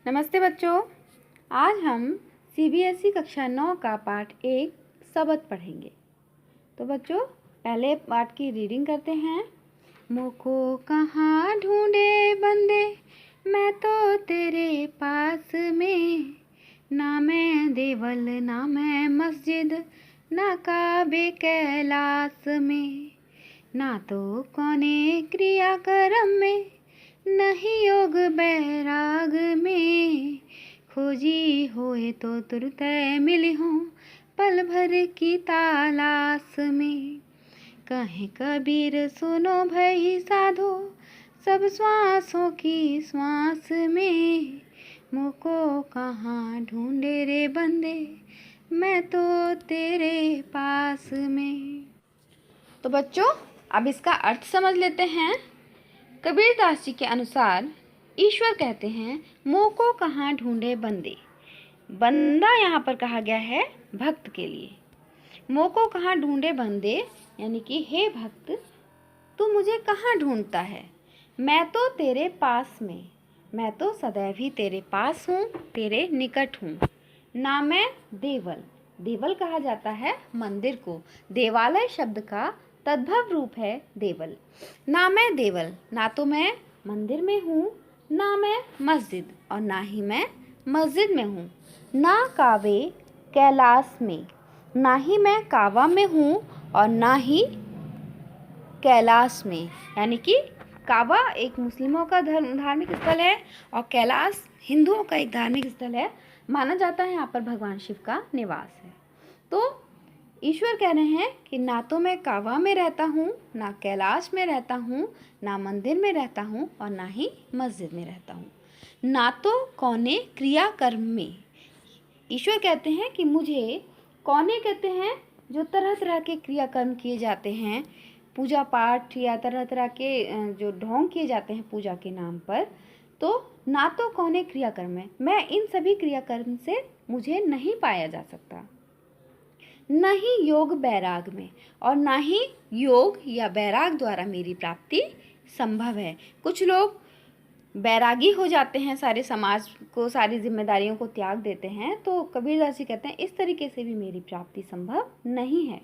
नमस्ते बच्चों। आज हम सीबीएसई कक्षा 9 का पाठ 1 सबद पढ़ेंगे। तो बच्चों पहले पाठ की रीडिंग करते हैं। मोको कहाँ ढूंढे बंदे, मैं तो तेरे पास में, ना मैं देवल ना मैं मस्जिद, ना काबे कैलाश में, ना तो कौने क्रिया कर्म में, नहीं योग बैराग में, खोजी होए तो तुरत मिली हूँ पल भर की तलाश में। कहे कबीर सुनो भई साधो, सब श्वासों की श्वास में, मुझको कहाँ ढूंढे रे बंदे, मैं तो तेरे पास में। तो बच्चों अब इसका अर्थ समझ लेते हैं। कबीरदास जी के अनुसार ईश्वर कहते हैं मोह को कहाँ ढूंढे बंदे। बंदा यहाँ पर कहा गया है भक्त के लिए। मोह को कहाँ ढूंढे बंदे यानी कि हे भक्त, तू मुझे कहाँ ढूंढता है। मैं तो तेरे पास में, मैं तो सदैव ही तेरे पास हूँ, तेरे निकट हूँ। ना मैं देवल, देवल कहा जाता है मंदिर को। देवालय शब्द का तद्भव रूप है देवल। ना मैं देवल, ना तो मैं मंदिर में हूँ, ना मैं मस्जिद और ना ही मैं मस्जिद में हूँ। ना कावे कैलाश में, ना ही मैं कावा में हूँ और ना ही कैलाश में। यानी कि काबा एक मुस्लिमों का धार्मिक स्थल है और कैलाश हिंदुओं का एक धार्मिक स्थल है। माना जाता है यहाँ पर भगवान शिव का निवास है। तो ईश्वर कह रहे हैं कि ना तो मैं काबा में रहता हूँ, ना कैलाश में रहता हूँ, ना मंदिर में रहता हूँ और ना ही मस्जिद में रहता हूँ। ना तो कौने क्रिया कर्म में, ईश्वर कहते हैं कि मुझे कौने कहते हैं जो तरह तरह के क्रियाकर्म किए जाते हैं, पूजा पाठ या तरह तरह के जो ढोंग किए जाते हैं पूजा के नाम पर। तो ना तो कौने क्रियाकर्म है, मैं इन सभी क्रियाकर्म से मुझे नहीं पाया जा सकता। न ही योग बैराग में, और ना ही योग या बैराग द्वारा मेरी प्राप्ति संभव है। कुछ लोग बैरागी हो जाते हैं, सारे समाज को, सारी जिम्मेदारियों को त्याग देते हैं। तो कबीरदास जी कहते हैं इस तरीके से भी मेरी प्राप्ति संभव नहीं है।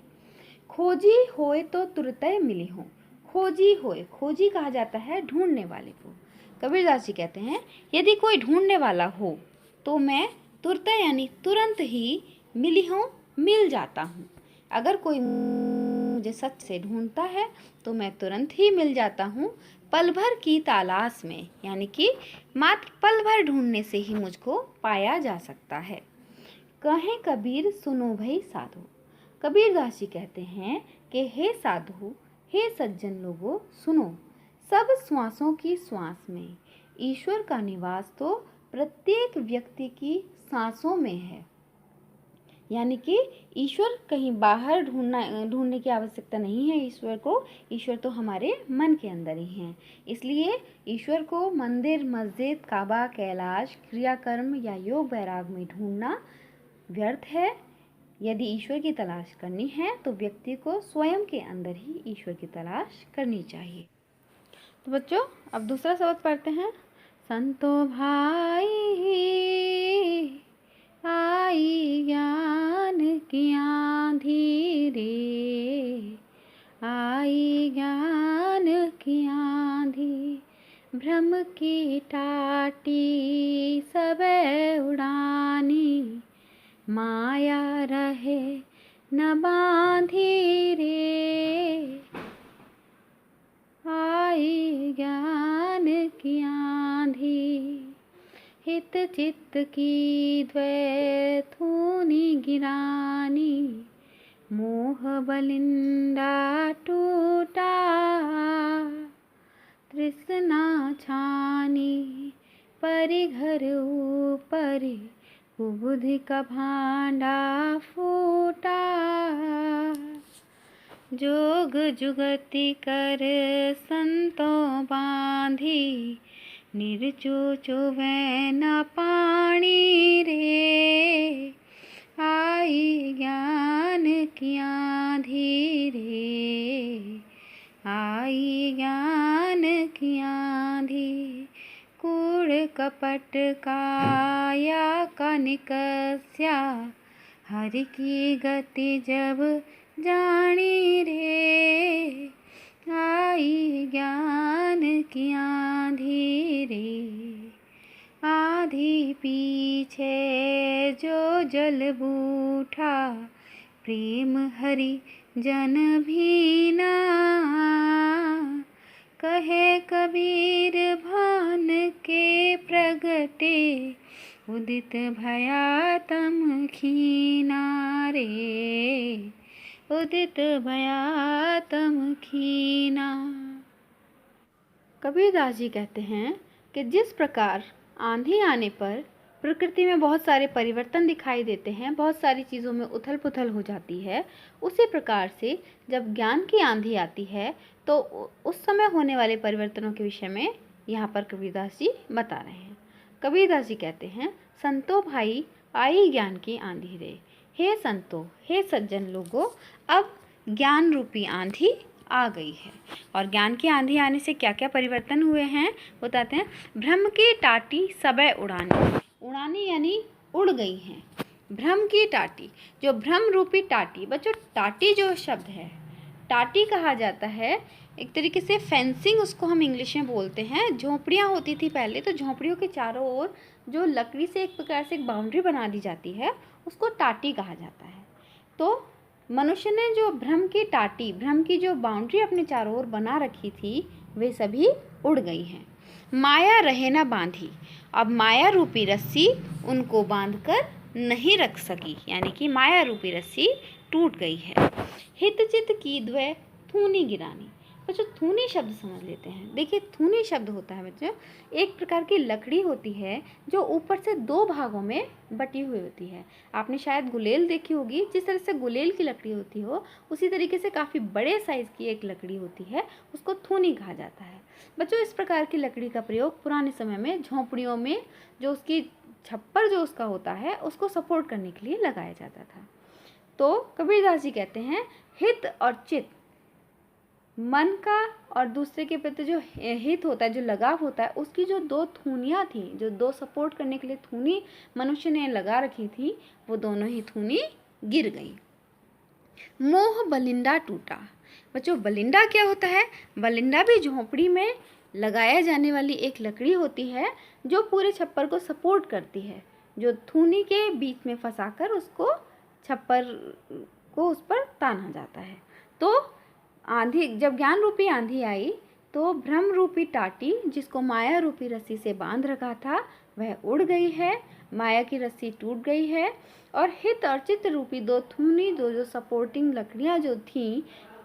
खोजी होए तो तुरत मिली हो। खोजी होए, खोजी कहा जाता है ढूंढने वाले को। कबीरदास जी कहते हैं यदि कोई ढूंढने वाला हो तो मैं तुरत यानी तुरंत ही मिली हूँ, मिल जाता हूँ। अगर कोई मुझे सच से ढूंढता है तो मैं तुरंत ही मिल जाता हूँ पल भर की तलाश में। यानी कि मात्र पल भर ढूंढने से ही मुझको पाया जा सकता है। कहें कबीर सुनो भई साधो, कबीरदास जी कहते हैं कि हे साधु, हे सज्जन लोगों सुनो, सब श्वासों की श्वास में ईश्वर का निवास तो प्रत्येक व्यक्ति की सांसों में है। यानी कि ईश्वर कहीं बाहर ढूंढने की आवश्यकता नहीं है ईश्वर को। ईश्वर तो हमारे मन के अंदर ही हैं। इसलिए ईश्वर को मंदिर, मस्जिद, काबा, कैलाश, क्रियाकर्म या योग बैराग में ढूंढना व्यर्थ है। यदि ईश्वर की तलाश करनी है तो व्यक्ति को स्वयं के अंदर ही ईश्वर की तलाश करनी चाहिए। तो बच्चों अब दूसरा शब्द पढ़ते हैं। संतो भाई आई ज्ञान की आंधी रे, आई ज्ञान की आंधी, भ्रम की टाटी सब उड़ानी, माया रहे न बांधी रे, आई ज्ञान की आंधी, हित चित्त की द्वैथूनी गिरानी, मोह बलिंदा टूटा, तृष्णा छानी, परिघर ऊपर बुद्धि का भांडा फूटा, जोग जुगति कर संतों बांधी, निर्चो वै न पानी रे, आई ज्ञान की आंधी रे, आई ज्ञान की आंधी, कूड़ कूड़ कपट काया का निकस्या, हरि की गति जब जानी रे, आई ज्ञान की आंधी रे। आधी पीछे जो जल बूठा, प्रेम हरि जन भीना, कहे कबीर भान के प्रगटे, उदित भया तम खीना रे, उदित भया तम खीना। कबीरदास जी कहते हैं कि जिस प्रकार आंधी आने पर प्रकृति में बहुत सारे परिवर्तन दिखाई देते हैं, बहुत सारी चीज़ों में उथल पुथल हो जाती है, उसी प्रकार से जब ज्ञान की आंधी आती है तो उस समय होने वाले परिवर्तनों के विषय में यहाँ पर कबीरदास जी बता रहे हैं। कबीरदास जी कहते हैं, संतो भाई आई ज्ञान की आंधी रे। हे संतो, हे सज्जन लोगों, अब ज्ञान रूपी आंधी आ गई है। और ज्ञान की आंधी आने से क्या क्या परिवर्तन हुए हैं बताते हैं। भ्रम की टाटी सबे उड़ानी, उड़ानी यानी उड़ गई हैं। भ्रम की टाटी, जो भ्रम रूपी टाटी, बच्चों टाटी जो शब्द है, टाटी कहा जाता है एक तरीके से फेंसिंग, उसको हम इंग्लिश में बोलते हैं। झोंपड़ियाँ होती थी पहले, तो झोंपड़ियों के चारों ओर जो लकड़ी से एक प्रकार से एक बाउंड्री बना दी जाती है, उसको टाटी कहा जाता है। तो मनुष्य ने जो भ्रम की टाटी, भ्रम की जो बाउंड्री अपने चारों ओर बना रखी थी, वे सभी उड़ गई हैं। माया रहे न बांधी, अब माया रूपी रस्सी उनको बांधकर नहीं रख सकी, यानी कि माया रूपी रस्सी टूट गई है। हित चित की द्वय थूनी गिरानी। बच्चों थूनी शब्द समझ लेते हैं। देखिए थूनी शब्द होता है बच्चों, एक प्रकार की लकड़ी होती है जो ऊपर से दो भागों में बटी हुई होती है। आपने शायद गुलेल देखी होगी, जिस तरह से गुलेल की लकड़ी होती हो, उसी तरीके से काफ़ी बड़े साइज़ की एक लकड़ी होती है, उसको थूनी कहा जाता है। बच्चों इस प्रकार की लकड़ी का प्रयोग पुराने समय में झोंपड़ियों में जो उसकी छप्पर जो उसका होता है, उसको सपोर्ट करने के लिए लगाया जाता था। तो कबीरदास जी कहते हैं, हित और चित, मन का और दूसरे के प्रति जो हित होता है, जो लगाव होता है, उसकी जो दो थूनियाँ थी, जो दो सपोर्ट करने के लिए थूनी मनुष्य ने लगा रखी थी, वो दोनों ही थूनी गिर गई। मोह बलिंडा टूटा। बच्चों बलिंडा क्या होता है? बलिंडा भी झोंपड़ी में लगाया जाने वाली एक लकड़ी होती है जो पूरे छप्पर को सपोर्ट करती है, जो थूनी के बीच में फंसाकर उसको छप्पर को उस पर ताना जाता है। तो आंधी, जब ज्ञान रूपी आंधी आई तो भ्रम रूपी टाटी जिसको माया रूपी रस्सी से बांध रखा था, वह उड़ गई है, माया की रस्सी टूट गई है, और हित और चित्त रूपी दो थूनी, दो जो सपोर्टिंग लकड़ियाँ जो थीं,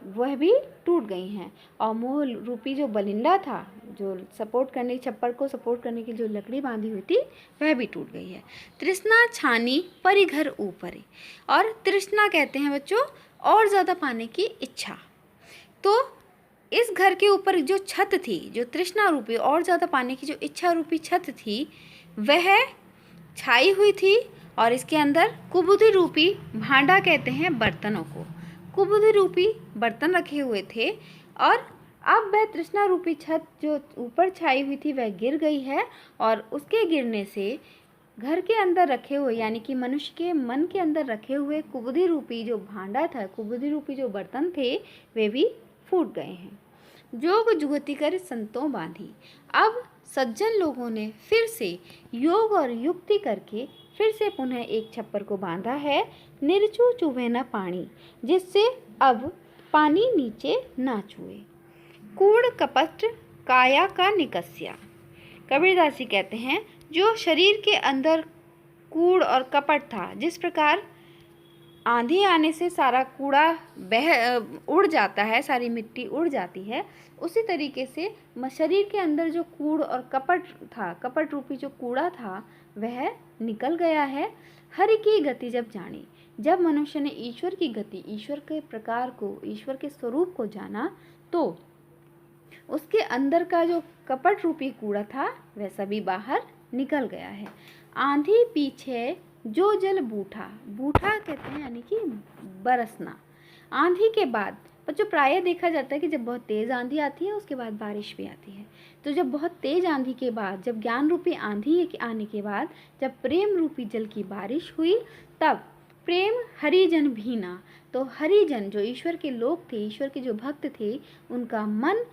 वह भी टूट गई हैं। और मोह रूपी जो बलिंडा था, जो सपोर्ट करने, छप्पर को सपोर्ट करने की जो लकड़ी बांधी हुई थी, वह भी टूट गई है। तृष्णा छानी परि घर ऊपरी, और तृष्णा कहते हैं बच्चों और ज़्यादा पाने की इच्छा। तो इस घर के ऊपर जो छत थी, जो तृष्णा रूपी और ज़्यादा पाने की जो इच्छा रूपी छत थी, वह छाई हुई थी, और इसके अंदर कुबुद्धि रूपी भांडा कहते हैं बर्तनों को, कुबुद्धि रूपी बर्तन रखे हुए थे। और अब वह तृष्णा रूपी छत जो ऊपर छाई हुई थी वह गिर गई है, और उसके गिरने से घर के अंदर रखे हुए, यानी कि मनुष्य के मन के अंदर रखे हुए कुबुद्धि रूपी जो भांडा था, कुबुद्धि रूपी जो बर्तन थे, वे भी फूट गए हैं। जोग जुगति कर संतों बांधी। अब सज्जन लोगों ने फिर से योग और युक्ति करके फिर से पुनः एक छप्पर को बांधा है। निर्चू चुभे न पानी, जिससे अब पानी नीचे ना छुए। कूड़ कपट काया का निकस्या। कबीरदास जी कहते हैं, जो शरीर के अंदर कूड़ और कपट था, जिस प्रकार आंधी आने से सारा कूड़ा उड़ जाता है, सारी मिट्टी उड़ जाती है, उसी तरीके से शरीर के अंदर जो कूड़ और कपट था, कपट रूपी जो कूड़ा था, वह निकल गया है। हरि की गति जब जानी, जब मनुष्य ने ईश्वर की गति, ईश्वर के प्रकार को, ईश्वर के स्वरूप को जाना, तो उसके अंदर का जो कपट रूपी कूड़ा था वह सभी बाहर निकल गया है। आंधी पीछे जो जल बूठा, बूठा कहते हैं यानी कि बरसना। आंधी के बाद बच्चों प्रायः देखा जाता है कि जब बहुत तेज़ आंधी आती है उसके बाद बारिश भी आती है। तो जब बहुत तेज़ आंधी के बाद, जब ज्ञान रूपी आंधी आने के बाद जब प्रेम रूपी जल की बारिश हुई, तब प्रेम हरिजन भीना। तो हरिजन जो ईश्वर के लोग थे, ईश्वर के जो भक्त थे, उनका मन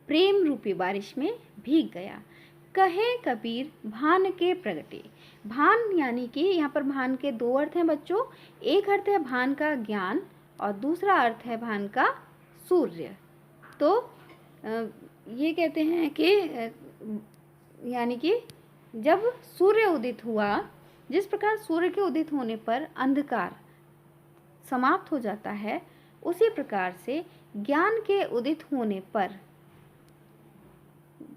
प्रेम रूपी बारिश में भीग गया। कहे कबीर भान के प्रगटे। भान यानी कि यहाँ पर भान के दो अर्थ हैं बच्चों। एक अर्थ है भान का ज्ञान और दूसरा अर्थ है भान का सूर्य। तो ये कहते हैं कि यानी कि जब सूर्य उदित हुआ, जिस प्रकार सूर्य के उदित होने पर अंधकार समाप्त हो जाता है, उसी प्रकार से ज्ञान के उदित होने पर,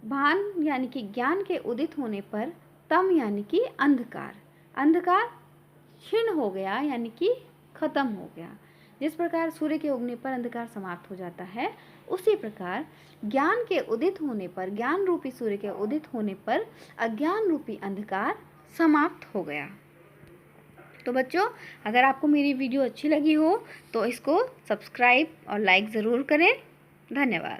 भान यानी कि ज्ञान के उदित होने पर, तम यानी कि अंधकार, अंधकार क्षीण हो गया यानी कि खत्म हो गया। जिस प्रकार सूर्य के उगने पर अंधकार समाप्त हो जाता है, उसी प्रकार ज्ञान के उदित होने पर, ज्ञान रूपी सूर्य के उदित होने पर अज्ञान रूपी अंधकार समाप्त हो गया। तो बच्चों, अगर आपको मेरी वीडियो अच्छी लगी हो तो इसको सब्सक्राइब और लाइक ज़रूर करें। धन्यवाद।